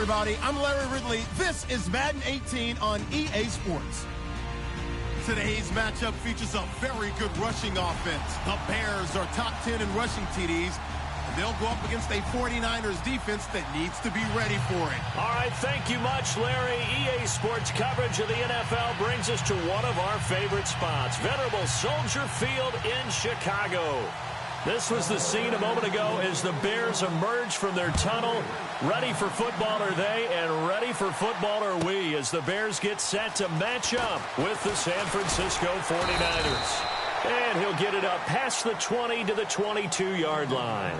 everybody. I'm Larry Ridley. This is Madden 18 on EA Sports. Today's matchup features a very good rushing offense. The Bears are top 10 in rushing TDs, and they'll go up against a 49ers defense that needs to be ready for it. All right, thank you much, Larry. EA Sports coverage of the NFL brings us to one of our favorite spots, venerable Soldier Field in Chicago. This was the scene a moment ago as the Bears emerged from their tunnel. Ready for football are they, and ready for football are we, as the Bears get set to match up with the San Francisco 49ers. And he'll get it up past the 20 to the 22-yard line.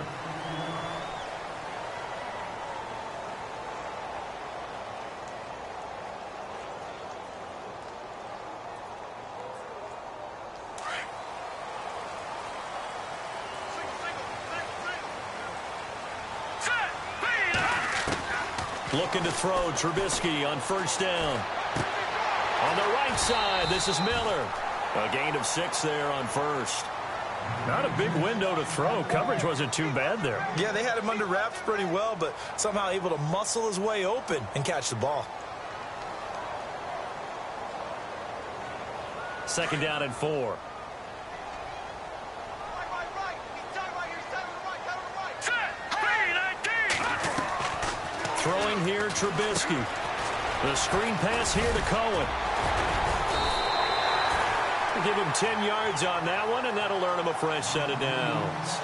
Looking to throw, Trubisky on first down. On the right side, this is Miller. A gain of 6 there on first. Not a big window to throw. Coverage wasn't too bad there. Yeah, they had him under wraps pretty well, but somehow able to muscle his way open and catch the ball. Second down and 4. Throwing here, Trubisky. The screen pass here to Cohen. Give him 10 yards on that one, and that'll earn him a fresh set of downs.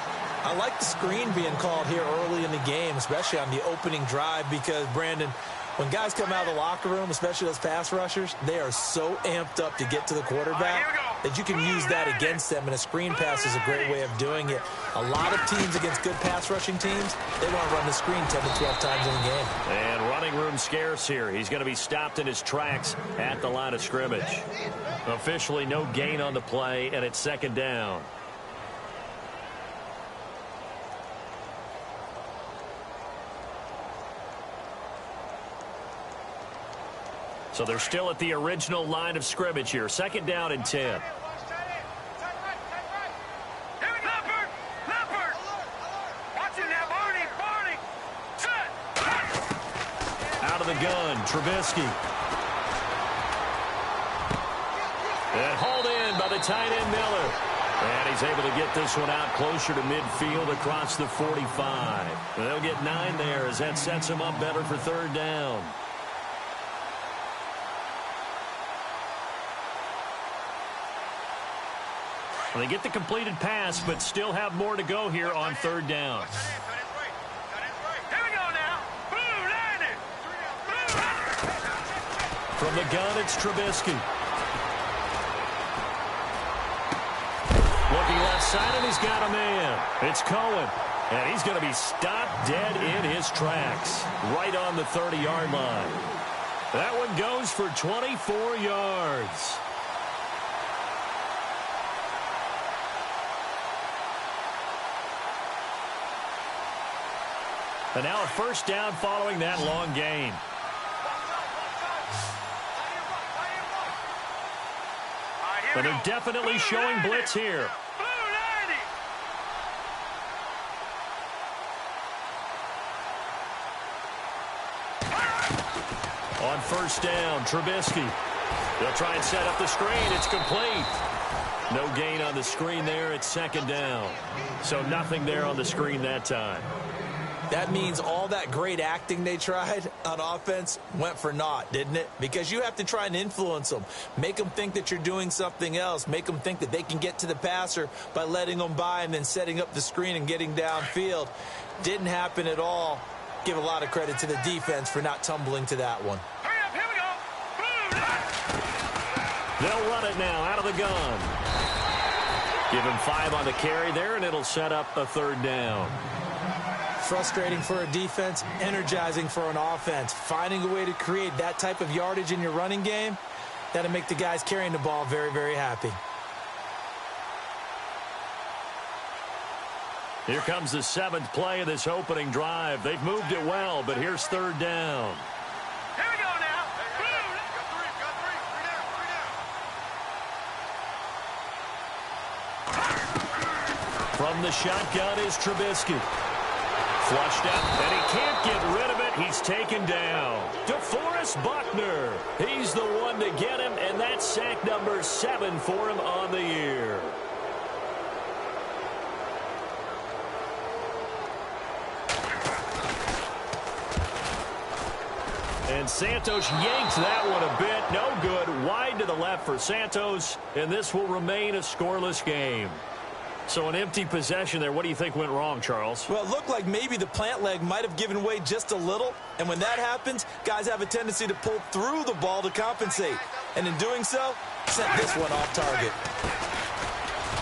I like the screen being called here early in the game, especially on the opening drive, because, Brandon, when guys come out of the locker room, especially those pass rushers, they are so amped up to get to the quarterback that you can use that against them, and a screen pass is a great way of doing it. A lot of teams against good pass rushing teams, they want to run the screen 10 to 12 times in a game. And running room scarce here. He's going to be stopped in his tracks at the line of scrimmage. Officially no gain on the play, and it's second down. So they're still at the original line of scrimmage here. Second down and 10. Out of the gun, Trubisky. And hauled in by the tight end, Miller. And he's able to get this one out closer to midfield across the 45. They'll get 9 there as that sets him up better for third down. They get the completed pass, but still have more to go here on third down. From the gun, it's Trubisky. Looking left side, and he's got a man. It's Cohen. And he's going to be stopped dead in his tracks, right on the 30-yard line. That one goes for 24 yards. And now a first down following that long gain. But they're definitely showing blitz here. On first down, Trubisky. They'll try and set up the screen. It's complete. No gain on the screen there. It's second down. So nothing there on the screen that time. That means all that great acting they tried on offense went for naught, didn't it? Because you have to try and influence them. Make them think that you're doing something else. Make them think that they can get to the passer by letting them by and then setting up the screen and getting downfield. Didn't happen at all. Give a lot of credit to the defense for not tumbling to that one. Hurry up, here we go. They'll run it now out of the gun. Give him 5 on the carry there, and it'll set up a third down. Frustrating for a defense, energizing for an offense. Finding a way to create that type of yardage in your running game, that'll make the guys carrying the ball very, very happy. Here comes the 7th play of this opening drive. They've moved it well, but here's third down. Here we go now. From the shotgun is Trubisky. Flushed out, and he can't get rid of it. He's taken down. DeForest Buckner. He's the one to get him, and that's sack number 7 for him on the year. And Santos yanks that one a bit. No good. Wide to the left for Santos, and this will remain a scoreless game. So an empty possession there. What do you think went wrong, Charles? Well, it looked like maybe the plant leg might have given way just a little. And when that happens, guys have a tendency to pull through the ball to compensate. And in doing so, sent this one off target.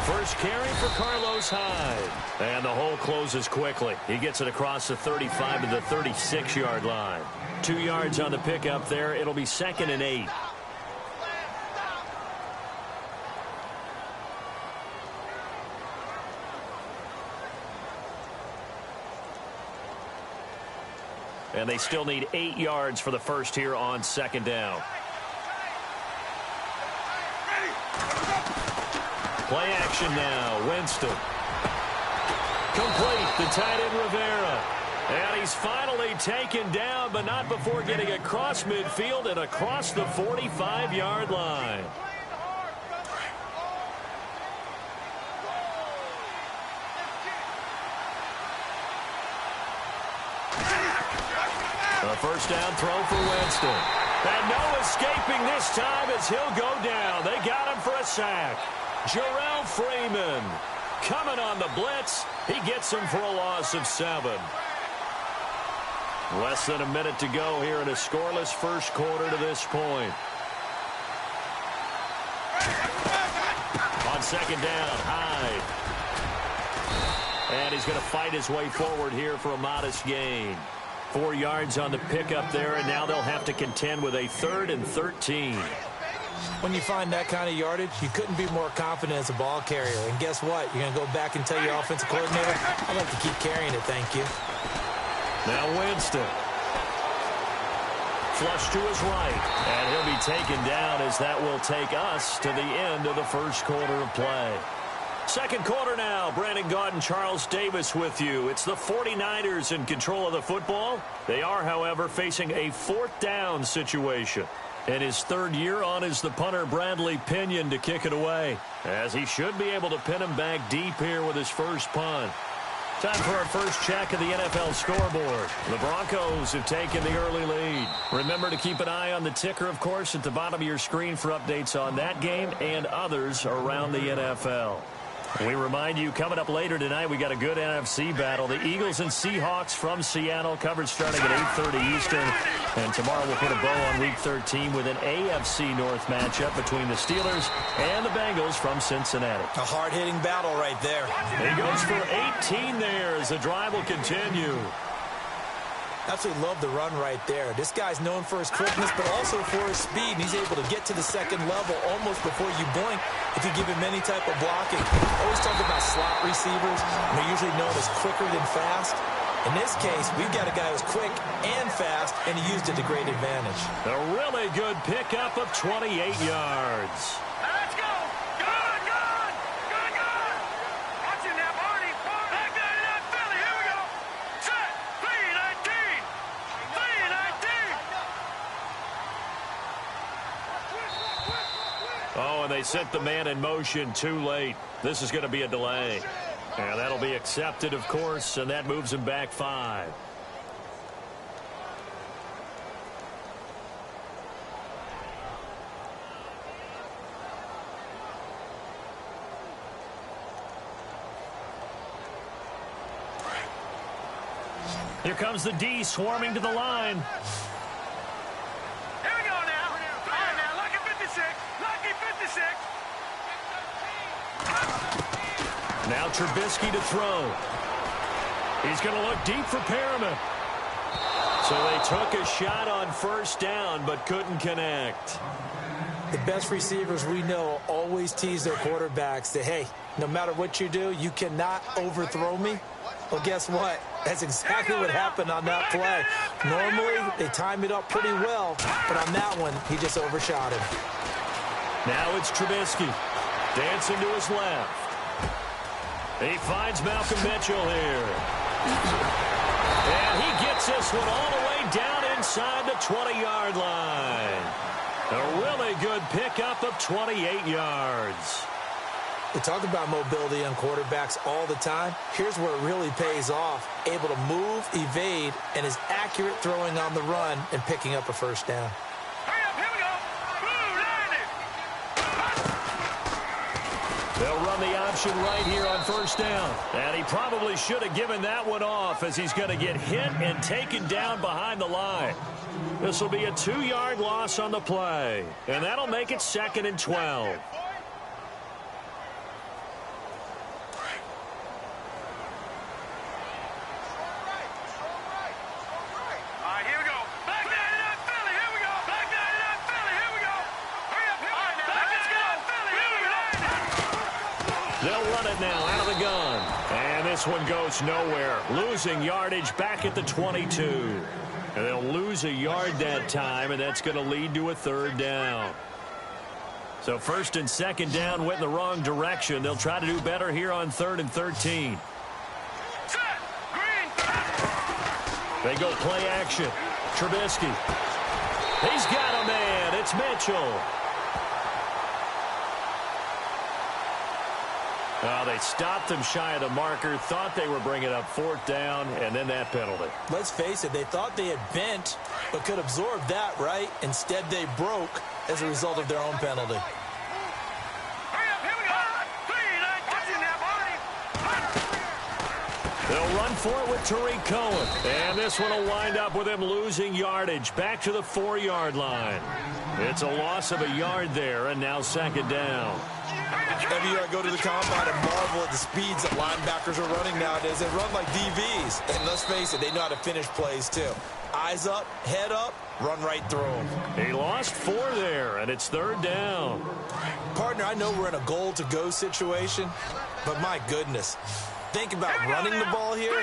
First carry for Carlos Hyde. And the hole closes quickly. He gets it across the 35 to the 36-yard line. 2 yards on the pickup there. It'll be 2nd and 8. And they still need 8 yards for the first here on 2nd down. Play action now. Winston. Complete. The tight end Rivera. And he's finally taken down, but not before getting across midfield and across the 45-yard line. A first down throw for Winston. And no escaping this time as he'll go down. They got him for a sack. Jarrell Freeman coming on the blitz. He gets him for a loss of 7. Less than a minute to go here in a scoreless first quarter to this point. On 2nd down, Hyde. And he's going to fight his way forward here for a modest gain. 4 yards on the pickup there, and now they'll have to contend with a 3rd and 13. When you find that kind of yardage, you couldn't be more confident as a ball carrier. And guess what? You're going to go back and tell your offensive coordinator, I'd like to keep carrying it, thank you. Now Winston. Flush to his right. And he'll be taken down as that will take us to the end of the first quarter of play. Second quarter now. Brandon Gaudin, Charles Davis with you. It's the 49ers in control of the football. They are, however, facing a 4th down situation. And his 3rd year on is the punter Bradley Pinion to kick it away, as he should be able to pin him back deep here with his first punt. Time for our first check of the NFL scoreboard. The Broncos have taken the early lead. Remember to keep an eye on the ticker, of course, at the bottom of your screen for updates on that game and others around the NFL. We remind you, coming up later tonight, we got a good NFC battle. The Eagles and Seahawks from Seattle, coverage starting at 8:30 Eastern. And tomorrow we'll put a bow on Week 13 with an AFC North matchup between the Steelers and the Bengals from Cincinnati. A hard-hitting battle right there. He goes for 18 there as the drive will continue. Absolutely love the run right there. This guy's known for his quickness, but also for his speed. And he's able to get to the second level almost before you blink if you give him any type of blocking. Always talk about slot receivers. They're usually known as quicker than fast. In this case, we've got a guy who's quick and fast, and he used it to great advantage. A really good pickup of 28 yards. Let's go. Good, good. Good, good. Watching that, Barney. Back there in that Philly. Here we go. Set. 3-19. 3-19. Oh, and they sent the man in motion too late. This is going to be a delay. And that'll be accepted, of course, and that moves him back 5. Here comes the D swarming to the line. Here we go now. All right, now, lucky 56. Lucky 56. Now Trubisky to throw. He's going to look deep for Perriman. So they took a shot on first down, but couldn't connect. The best receivers we know always tease their quarterbacks that, hey, no matter what you do, you cannot overthrow me. Well, guess what? That's exactly what happened on that play. Normally, they time it up pretty well, but on that one, he just overshot him. Now it's Trubisky. Dancing to his left. He finds Malcolm Mitchell here. And he gets this one all the way down inside the 20-yard line. A really good pickup of 28 yards. We talk about mobility on quarterbacks all the time. Here's where it really pays off. Able to move, evade, and is accurate throwing on the run and picking up a first down. Hurry up, here we go. Blue, They'll run the option right here on first down. And he probably should have given that one off as he's going to get hit and taken down behind the line. This will be a 2-yard loss on the play. And that'll make it 2nd and 12. They'll run it now out of the gun. And this one goes nowhere. Losing yardage back at the 22. And they'll lose a yard that time, and that's going to lead to a 3rd down. So 1st and 2nd down went in the wrong direction. They'll try to do better here on 3rd and 13. They go play action. Trubisky. He's got a man. It's Mitchell. They stopped him shy of the marker, thought they were bringing up 4th down, and then that penalty. Let's face it, they thought they had bent, but could absorb that, right? Instead, they broke as a result of their own penalty. hurry up, here we go. Please, watching that, buddy. They'll run for it with Tariq Cohen. And this one will wind up with him losing yardage back to the 4-yard line. It's a loss of a yard there, and now 2nd down. Every year I go to the combine and marvel at the speeds that linebackers are running nowadays. They run like DBs. And let's face it, they know how to finish plays too. Eyes up, head up, run right through them. He lost 4 there, and it's 3rd down. Partner, I know we're in a goal-to-go situation, but my goodness. Think about running the ball here.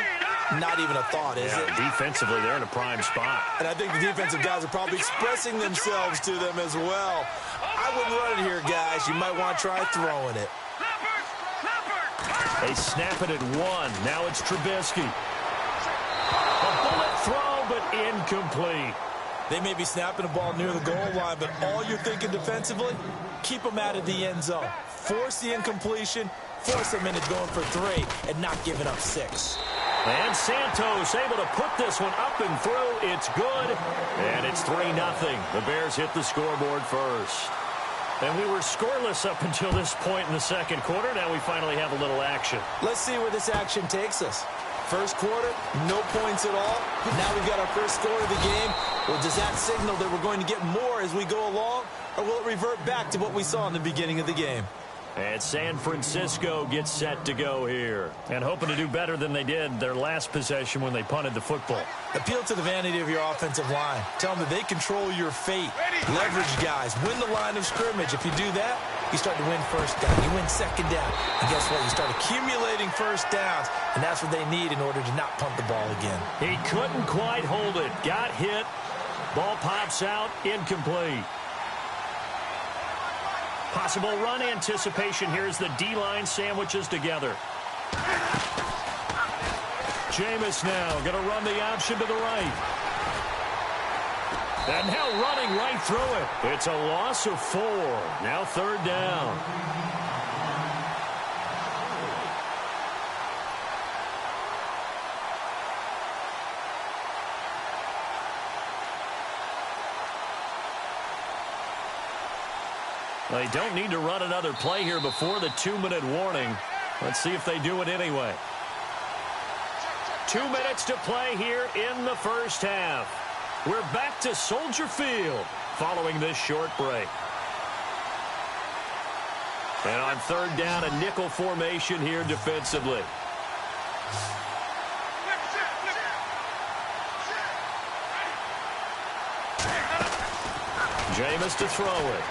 Not even a thought, is it? Defensively, they're in a prime spot. And I think the defensive guys are probably expressing themselves to them as well. I wouldn't run it here, guys. You might want to try throwing it. They snap it at 1. Now it's Trubisky. A bullet throw, but incomplete. They may be snapping the ball near the goal line, but all you're thinking defensively, keep them out of the end zone. Force the incompletion, force them into going for 3, and not giving up 6. And Santos able to put this one up and through. It's good, and it's 3-0. The Bears hit the scoreboard first. And we were scoreless up until this point in the 2nd quarter. Now we finally have a little action. Let's see where this action takes us. First quarter, no points at all. Now we've got our first score of the game. Well, does that signal that we're going to get more as we go along, or will it revert back to what we saw in the beginning of the game? And San Francisco gets set to go here. And hoping to do better than they did their last possession when they punted the football. Appeal to the vanity of your offensive line. Tell them that they control your fate. Leverage guys. Win the line of scrimmage. If you do that, you start to win 1st down. You win 2nd down. And guess what? You start accumulating 1st downs. And that's what they need in order to not punt the ball again. He couldn't quite hold it. Got hit. Ball pops out. Incomplete. Possible run anticipation here as the D-line sandwiches together. Jameis now going to run the option to the right. And now running right through it. It's a loss of 4. Now 3rd down. They don't need to run another play here before the 2-minute warning. Let's see if they do it anyway. 2 minutes to play here in the first half. We're back to Soldier Field following this short break. And on 3rd down, a nickel formation here defensively. Jameis to throw it.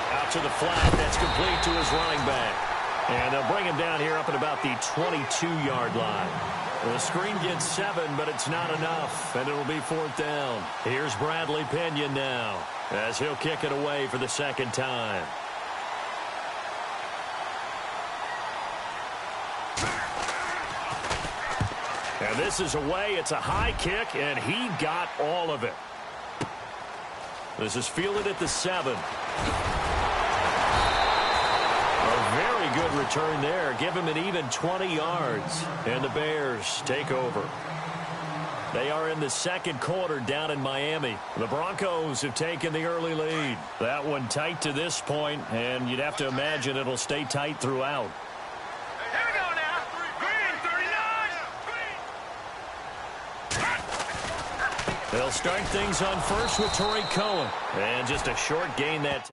Out to the flat. That's complete to his running back. And they'll bring him down here up at about the 22-yard line. The screen gets 7, but it's not enough, and it'll be 4th down. Here's Bradley Pinion now as he'll kick it away for the 2nd time. And this is away. It's a high kick, and he got all of it. This is fielded at the 7. A very good return there. Give him an even 20 yards. And the Bears take over. They are in the second quarter down in Miami. The Broncos have taken the early lead. That one tight to this point, and you'd have to imagine it'll stay tight throughout. Here we go now. Green, 39. They'll start things on first with Torrey Cohen. And just a short gain that.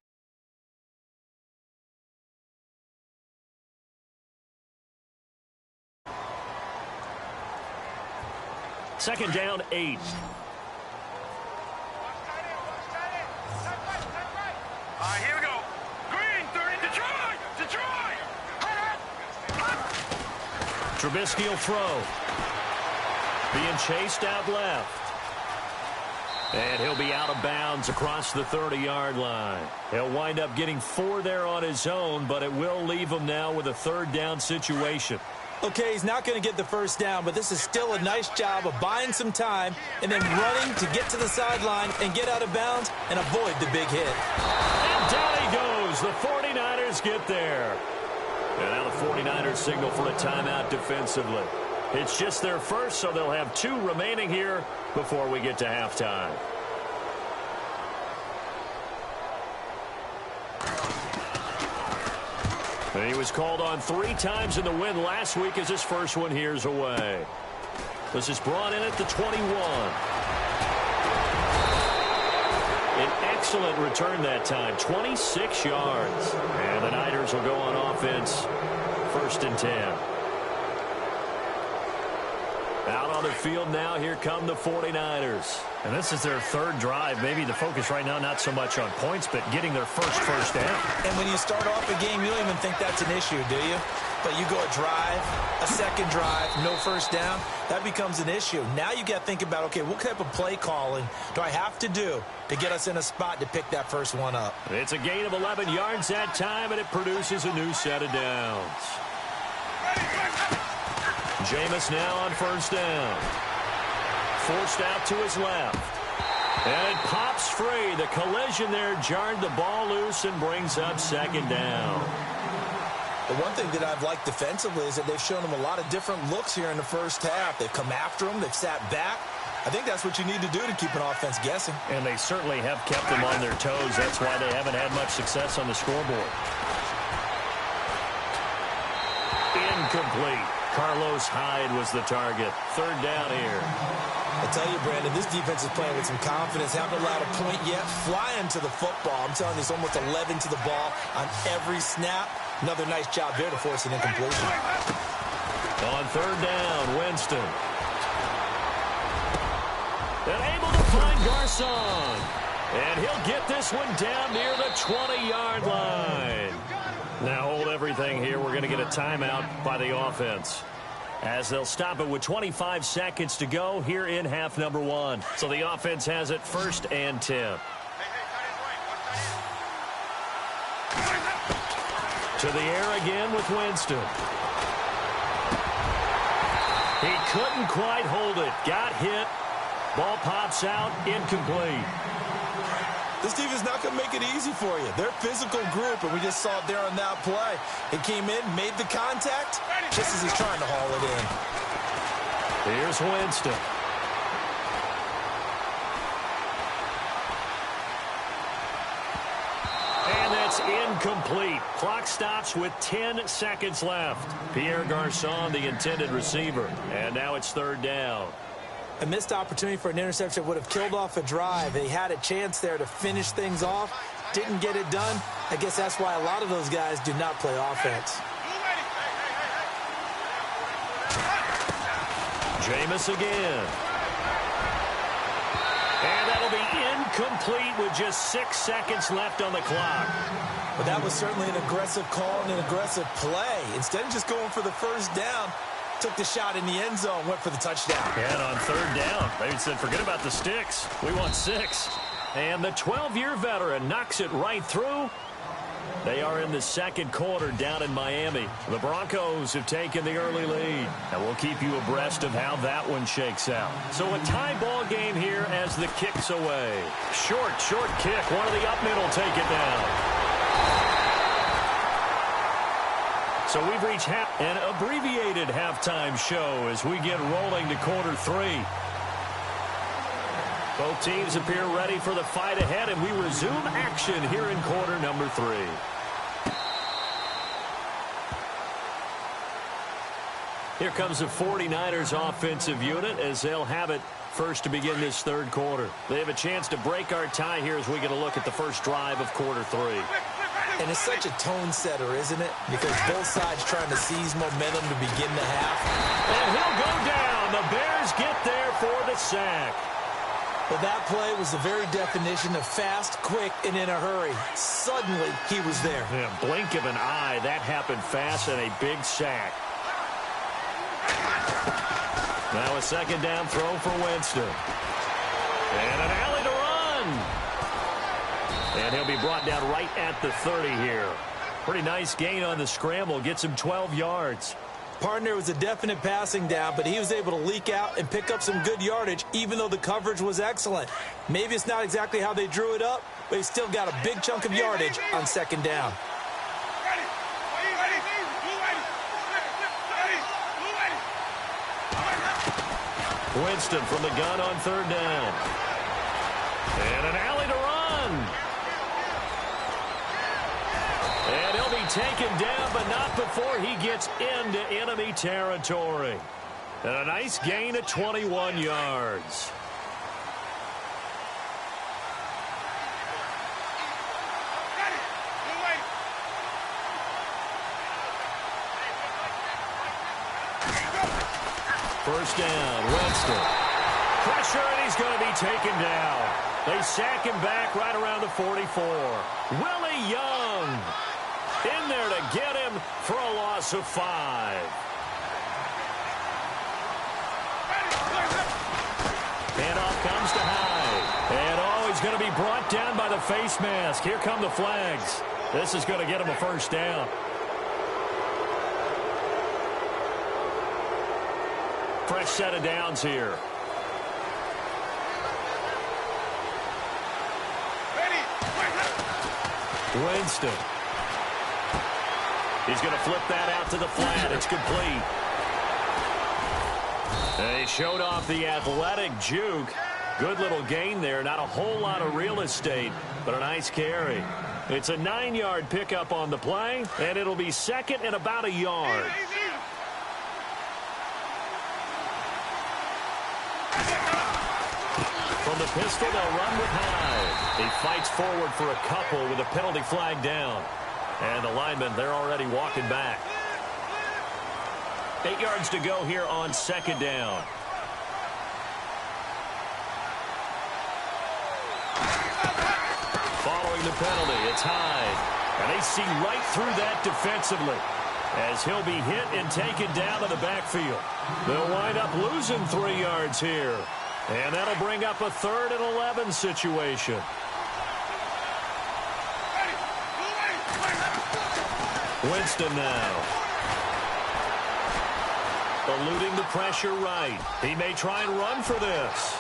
Second down, 8. Here we go. Green, 30. Detroit. Trubisky will throw. Being chased out left. And he'll be out of bounds across the 30-yard line. He'll wind up getting 4 there on his own, but it will leave him now with a third down situation. Okay, he's not going to get the first down, but this is still a nice job of buying some time and then running to get to the sideline and get out of bounds and avoid the big hit. And down he goes. The 49ers get there. And now the 49ers signal for a timeout defensively. It's just their first, so they'll have 2 remaining here before we get to halftime. And he was called on 3 times in the win last week as his first one here's away. This is brought in at the 21. An excellent return that time, 26 yards. And the Niners will go on offense, 1st and 10. Out on the field now, here come the 49ers. And this is their 3rd drive. Maybe the focus right now not so much on points, but getting their first down. And when you start off a game, you don't even think that's an issue, do you? But you go a drive, a second drive, no first down, that becomes an issue. Now you got to think about, okay, what type of play calling do I have to do to get us in a spot to pick that first one up? It's a gain of 11 yards that time, and it produces a new set of downs. Jameis now on 1st down. Forced out to his left. And it pops free. The collision there jarred the ball loose and brings up 2nd down. The one thing that I've liked defensively is that they've shown them a lot of different looks here in the first half. They've come after them. They've sat back. I think that's what you need to do to keep an offense guessing. And they certainly have kept them on their toes. That's why they haven't had much success on the scoreboard. Incomplete. Carlos Hyde was the target. 3rd down here. I tell you, Brandon, this defense is playing with some confidence. Haven't allowed a point yet. Flying to the football. I'm telling you, it's almost 11 to the ball on every snap. Another nice job there to force an incompletion. On 3rd down, Winston. And able to find Garcon. And he'll get this one down near the 20-yard line. Now hold everything here. We're going to get a timeout by the offense, as they'll stop it with 25 seconds to go here in half number 1. So the offense has it 1st and 10. To the air again with Winston. He couldn't quite hold it. Got hit. Ball pops out. Incomplete. This defense is not going to make it easy for you. They're a physical group, and we just saw it there on that play. It came in, made the contact, just as he's trying to haul it in. Here's Winston. And that's incomplete. Clock stops with 10 seconds left. Pierre Garcon, the intended receiver. And now it's 3rd down. A missed opportunity for an interception would have killed off a drive. They had a chance there to finish things off. Didn't get it done. I guess that's why a lot of those guys do not play offense. Jameis again. And that'll be incomplete with just 6 seconds left on the clock. But that was certainly an aggressive call and an aggressive play. Instead of just going for the first down, took the shot in the end zone, went for the touchdown. And on 3rd down, they said, forget about the sticks. We want 6. And the 12-year veteran knocks it right through. They are in the second quarter down in Miami. The Broncos have taken the early lead, and we'll keep you abreast of how that one shakes out. So a tie ball game here as the kick's away. Short kick. One of the up middle take it down. So we've reached an abbreviated halftime show as we get rolling to quarter 3. Both teams appear ready for the fight ahead, and we resume action here in quarter number 3. Here comes the 49ers offensive unit as they'll have it first to begin this third quarter. They have a chance to break our tie here as we get a look at the first drive of quarter 3. And it's such a tone setter, isn't it? Because both sides trying to seize momentum to begin the half. And he'll go down. The Bears get there for the sack. Well, that play was the very definition of fast, quick, and in a hurry. Suddenly, he was there. Yeah, blink of an eye. That happened fast and a big sack. Now a second down throw for Winston. And an alley to run. And he'll be brought down right at the 30 here. Pretty nice gain on the scramble. Gets him 12 yards. Partner was a definite passing down, but he was able to leak out and pick up some good yardage, even though the coverage was excellent. Maybe it's not exactly how they drew it up, but he still got a big chunk of yardage on second down. Winston from the gun on third down. And an alley to run. And he'll be taken down, but not before he gets into enemy territory. And a nice gain of 21 yards. First down, Winston. Pressure, and he's going to be taken down. They sack him back right around the 44. Willie Young in there to get him for a loss of 5. Handoff comes to Hyde. And, he's going to be brought down by the face mask. Here come the flags. This is going to get him a first down. Fresh set of downs here. Winston. He's going to flip that out to the flat. It's complete. And he showed off the athletic juke. Good little gain there. Not a whole lot of real estate, but a nice carry. It's a 9-yard pickup on the play, and it'll be second and about a yard. From the pistol, they'll run with Hyde. He fights forward for a couple with a penalty flag down. And the linemen, they're already walking back. 8 yards to go here on second down. Following the penalty, it's Hyde. And they see right through that defensively as he'll be hit and taken down to the backfield. They'll wind up losing 3 yards here. And that'll bring up a 3rd and 11 situation. Winston now. Eluding the pressure right. He may try and run for this.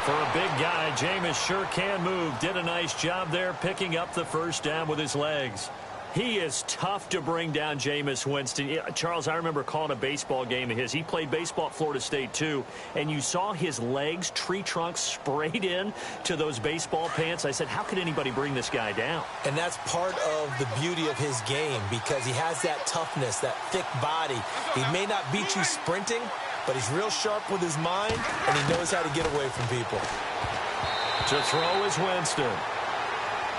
For a big guy, Jameis sure can move. Did a nice job there picking up the first down with his legs. He is tough to bring down, Jameis Winston. Charles, I remember calling a baseball game of his. He played baseball at Florida State, too. And you saw his legs, tree trunks sprayed in to those baseball pants. I said, how could anybody bring this guy down? And that's part of the beauty of his game because he has that toughness, that thick body. He may not beat you sprinting, but he's real sharp with his mind, and he knows how to get away from people. To throw is Winston.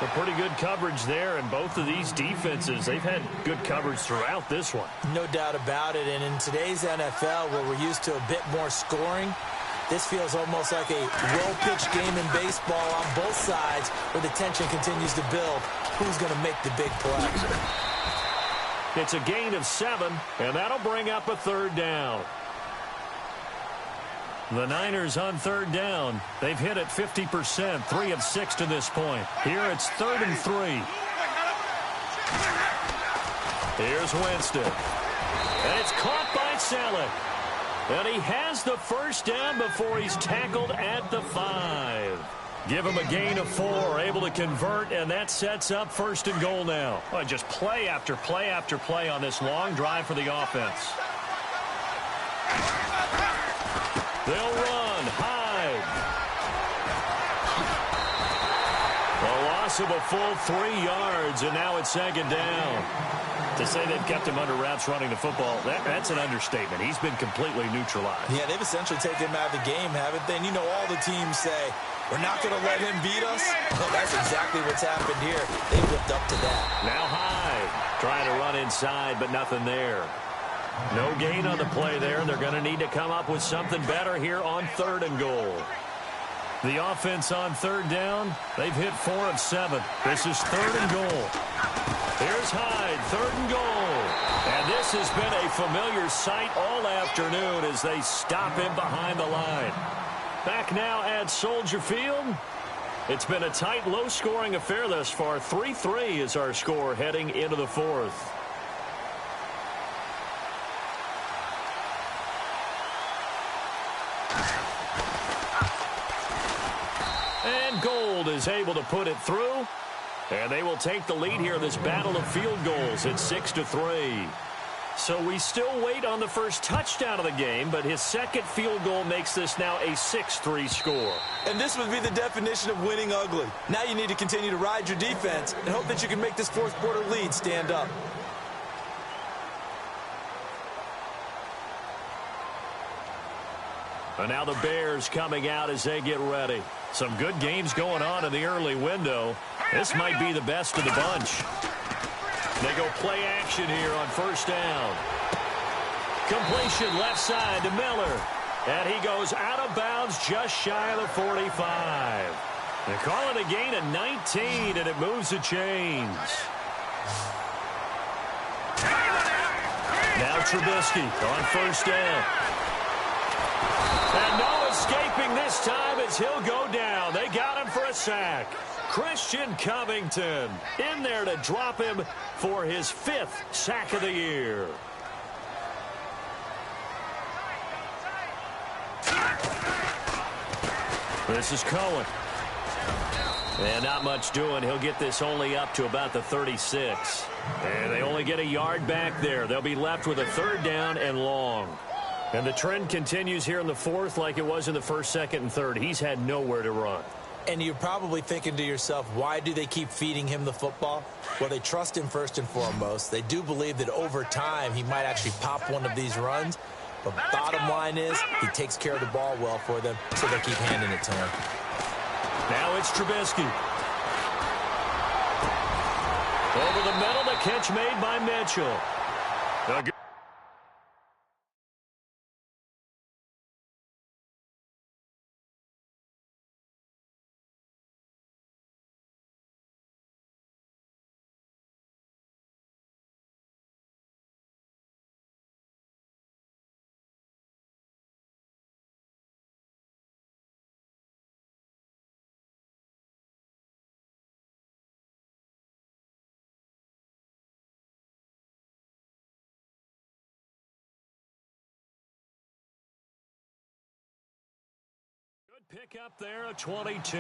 A pretty good coverage there, and both of these defenses, they've had good coverage throughout this one. No doubt about it, and in today's NFL, where we're used to a bit more scoring, this feels almost like a well-pitched game in baseball on both sides where the tension continues to build. Who's going to make the big play? It's a gain of 7, and that'll bring up a 3rd down. The Niners on third down. They've hit it 50%, 3 of 6 to this point. Here it's 3rd and 3. Here's Winston. And it's caught by Selleck. And he has the first down before he's tackled at the 5. Give him a gain of 4, able to convert, and that sets up 1st and goal now. Oh, just play after play after play on this long drive for the offense. They'll run. Hyde. A loss of a full 3 yards, and now it's 2nd down. To say they've kept him under wraps running the football, that's an understatement. He's been completely neutralized. Yeah, they've essentially taken him out of the game, haven't they? And you know all the teams say, we're not going to let him beat us. Well, that's exactly what's happened here. They've lived up to that. Now Hyde trying to run inside, but nothing there. No gain on the play there. They're going to need to come up with something better here on 3rd and goal. The offense on 3rd down, they've hit 4 of 7. This is 3rd and goal. Here's Hyde, 3rd and goal. And this has been a familiar sight all afternoon as they stop him behind the line. Back now at Soldier Field. It's been a tight, low-scoring affair thus far. 3-3 is our score heading into the 4th. And Gold is able to put it through. And they will take the lead here in this battle of field goals at 6-3. So we still wait on the first touchdown of the game, but his 2nd field goal makes this now a 6-3 score. And this would be the definition of winning ugly. Now you need to continue to ride your defense and hope that you can make this 4th quarter lead stand up. And now the Bears coming out as they get ready. Some good games going on in the early window. This might be the best of the bunch. They go play action here on 1st down. Completion left side to Miller. And he goes out of bounds just shy of the 45. They call it a gain of 19, and it moves the chains. Now Trubisky on 1st down. And no escaping this time as he'll go down. They got him for a sack. Christian Covington in there to drop him for his 5th sack of the year. This is Cohen. And not much doing. He'll get this only up to about the 36. And they only get a yard back there. They'll be left with a 3rd down and long. And the trend continues here in the 4th like it was in the 1st, 2nd, and 3rd. He's had nowhere to run. And you're probably thinking to yourself, why do they keep feeding him the football? Well, they trust him first and foremost. They do believe that over time he might actually pop one of these runs. But bottom line is he takes care of the ball well for them, so they'll keep handing it to him. Now it's Trubisky. Over the middle, the catch made by Mitchell. Good pick up there of 22.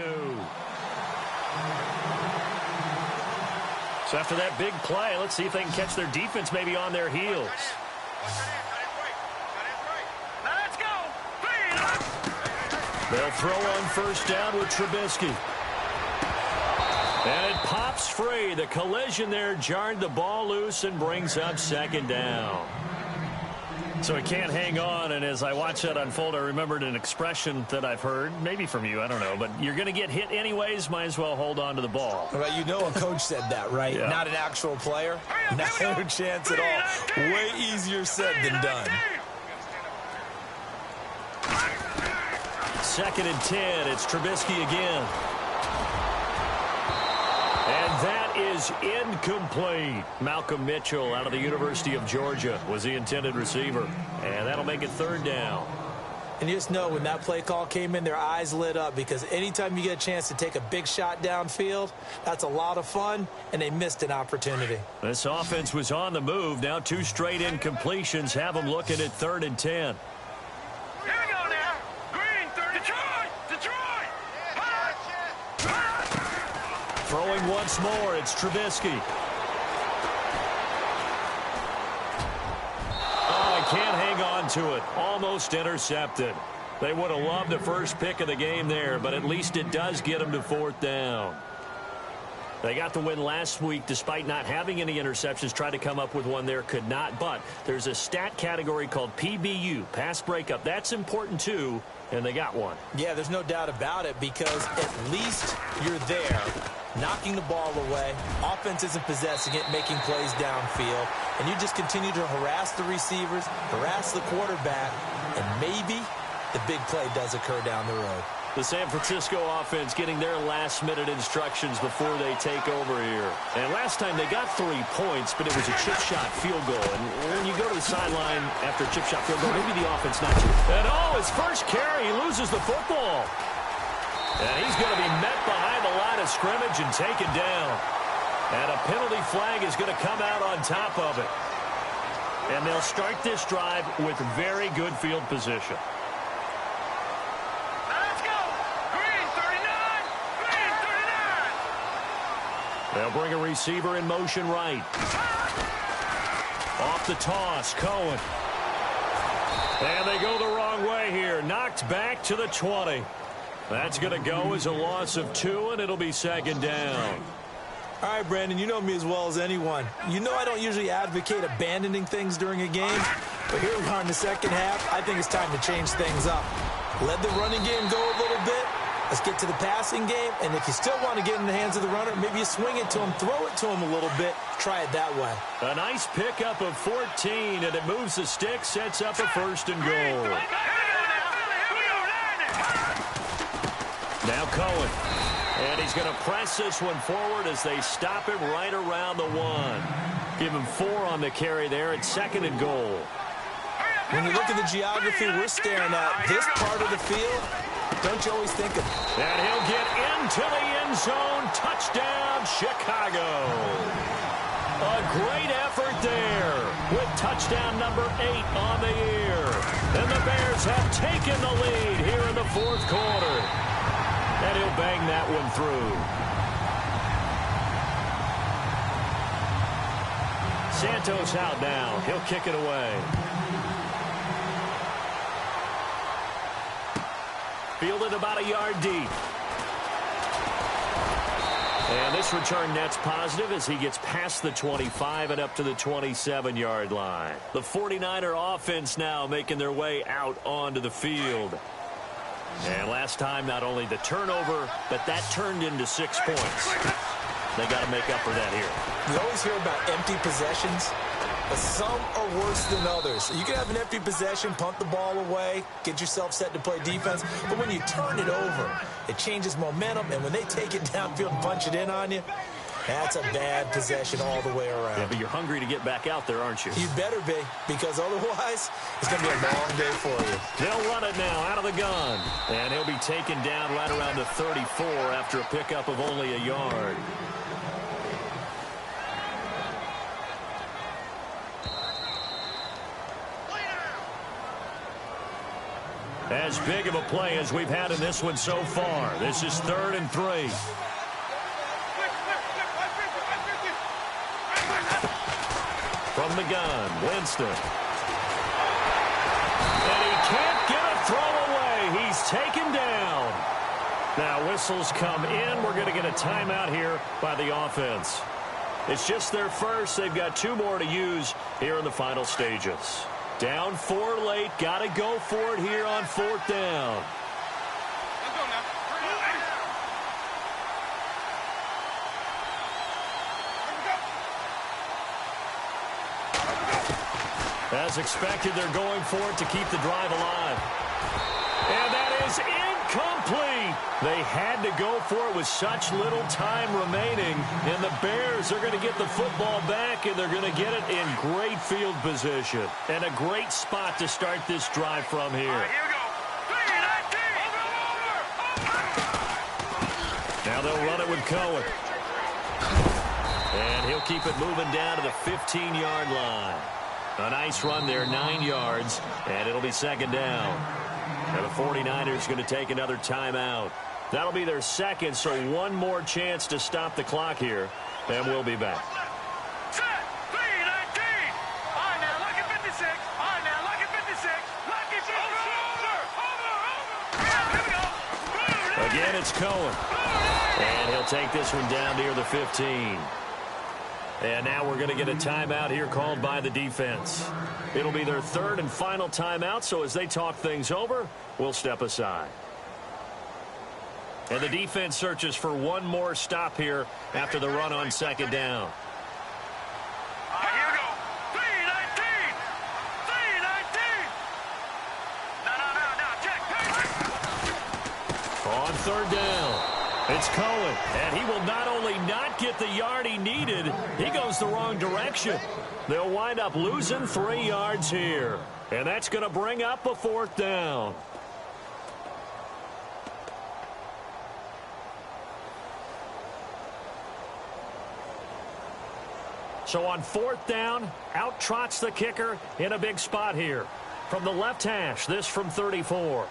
So after that big play, let's see if they can catch their defense maybe on their heels. Let's go. They'll throw on 1st down with Trubisky. And it pops free. The collision there jarred the ball loose and brings up 2nd down. So he can't hang on, and as I watched that unfold, I remembered an expression that I've heard, maybe from you, I don't know, but you're going to get hit anyways, might as well hold on to the ball. Well, you know a coach said that, right? Yeah. Not an actual player. Not a chance at all. Way easier said than done. 2nd and 10, it's Trubisky again. And that is incomplete. Malcolm Mitchell out of the University of Georgia was the intended receiver. And that'll make it 3rd down. And you just know when that play call came in, their eyes lit up, because anytime you get a chance to take a big shot downfield, that's a lot of fun, and they missed an opportunity. This offense was on the move. Now 2 straight incompletions have them looking at 3rd and 10. Here we go now. Green, Detroit. Throwing once more, it's Trubisky. Can't hang on to it. Almost intercepted. They would have loved the first pick of the game there, but at least it does get them to 4th down. They got the win last week despite not having any interceptions. Tried to come up with one there, could not. But there's a stat category called PBU, pass breakup. That's important too, and they got one. Yeah, there's no doubt about it, because at least you're there, knocking the ball away. Offense isn't possessing it, making plays downfield. And you just continue to harass the receivers, harass the quarterback, and maybe the big play does occur down the road. The San Francisco offense getting their last-minute instructions before they take over here. And last time they got 3 points, but it was a chip shot field goal. And when you go to the sideline after a chip shot field goal, maybe the offense not to. And his first carry, he loses the football. And he's going to be met behind the line of scrimmage and taken down. And a penalty flag is going to come out on top of it. And they'll start this drive with very good field position. Let's go. Green, 39. They'll bring a receiver in motion right. Off the toss, Cohen. And they go the wrong way here. Knocked back to the 20. That's going to go as a loss of 2, and it'll be 2nd down. All right, Brandon, you know me as well as anyone. You know I don't usually advocate abandoning things during a game, but here we are in the second half. I think it's time to change things up. Let the running game go a little bit. Let's get to the passing game, and if you still want to get in the hands of the runner, maybe you swing it to him, throw it to him a little bit, try it that way. A nice pickup of 14, and it moves the stick, sets up a 1st and goal. Now Cohen. And he's going to press this one forward as they stop him right around the 1. Give him 4 on the carry there at 2nd and goal. When you look at the geography we're staring at, this part of the field, don't you always think of it? And he'll get into the end zone. Touchdown, Chicago. A great effort there with touchdown number 8 on the year. And the Bears have taken the lead here in the 4th quarter. And he'll bang that one through. Santos out now. He'll kick it away. Fielded about a yard deep. And this return net's positive as he gets past the 25 and up to the 27-yard line. The 49er offense now making their way out onto the field. And last time, not only the turnover, but that turned into 6 points. They got to make up for that here. You always hear about empty possessions, but some are worse than others. You can have an empty possession, punt the ball away, get yourself set to play defense, but when you turn it over, it changes momentum, and when they take it downfield and punch it in on you, that's a bad possession all the way around. Yeah, but you're hungry to get back out there, aren't you? You better be, because otherwise, it's going to be a long day for you. They'll run it now out of the gun. And he'll be taken down right around the 34 after a pickup of only a yard. As big of a play as we've had in this one so far. This is 3rd and 3. From the gun, Winston. And he can't get a throw away. He's taken down. Now whistles come in. We're going to get a timeout here by the offense. It's just their first. They've got 2 more to use here in the final stages. Down 4 late. Got to go for it here on 4th down. As expected, they're going for it to keep the drive alive. And that is incomplete. They had to go for it with such little time remaining. And the Bears are going to get the football back, and they're going to get it in great field position. And a great spot to start this drive from here. All right, here we go. Now they'll run it with Cohen. And he'll keep it moving down to the 15-yard line. A nice run there, 9 yards, and it'll be second down. And the 49ers going to take another timeout. That'll be their second, so one more chance to stop the clock here, and we'll be back. Set, 3, 19. All right, now, look at 56. All right, now, look at 56. Look at 56. Over. Here we go. Again, it's Cohen. And he'll take this one down near the 15. And now we're going to get a timeout here called by the defense. It'll be their third and final timeout, so as they talk things over, we'll step aside. And the defense searches for one more stop here after the run on second down. All right, here we go. 319. 319. No, check. On third down, it's Cohen, and he will not only not get the yard he needed, he goes the wrong direction. They'll wind up losing 3 yards here, and that's going to bring up a fourth down. So on fourth down, out trots the kicker in a big spot here. From the left hash, this from 34.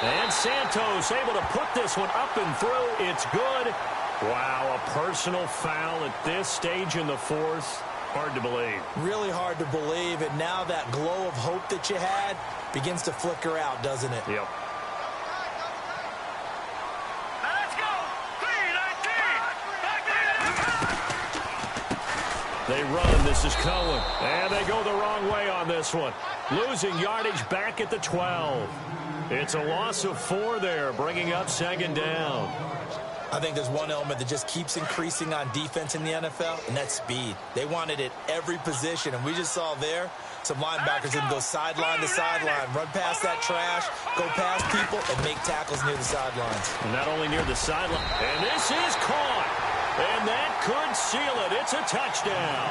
And Santos able to put this one up and through. It's good. Wow, a personal foul at this stage in the fourth. Hard to believe. Really hard to believe, and now that glow of hope that you had begins to flicker out, doesn't it? Yep. Now let's go. 319. They run. This is Cohen. And they go the wrong way on this one. Losing yardage back at the 12. It's a loss of 4 there, bringing up second down. I think there's one element that just keeps increasing on defense in the NFL, and that's speed. They want it at every position, and we just saw there some linebackers that go sideline to sideline, run past that trash, go past people, and make tackles near the sidelines. Not only near the sideline, and this is caught, and that could seal it. It's a touchdown.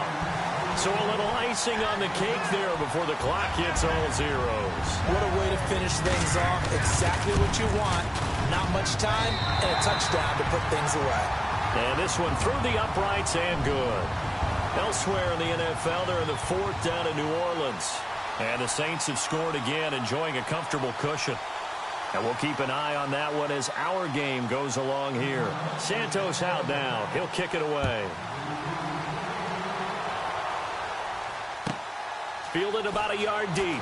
So a little icing on the cake there before the clock hits all zeros. What a way to finish things off. Exactly what you want. Not much time and a touchdown to put things away. And this one through the uprights and good. Elsewhere in the NFL, they're in the fourth down in New Orleans. And the Saints have scored again, enjoying a comfortable cushion. And we'll keep an eye on that one as our game goes along here. Santos out now. He'll kick it away. Fielded about a yard deep.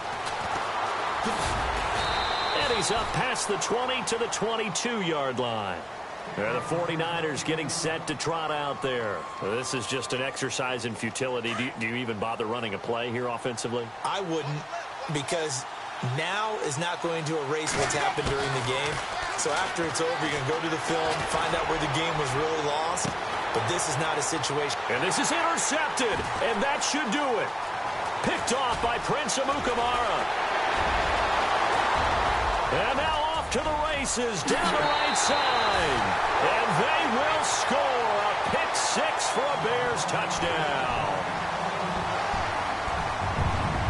And he's up past the 20 to the 22-yard line. There, the 49ers getting set to trot out there. Well, this is just an exercise in futility. Do you even bother running a play here offensively? I wouldn't, because now is not going to erase what's happened during the game. So after it's over, you're going to go to the film, find out where the game was really lost. But this is not a situation. And this is intercepted, and that should do it. Picked off by Prince Amukamara. And now off to the races down the right side. And they will score a pick six for a Bears touchdown.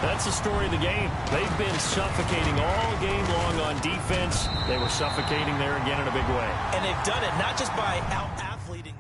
That's the story of the game. They've been suffocating all game long on defense. They were suffocating there again in a big way. And they've done it not just by out-athleting.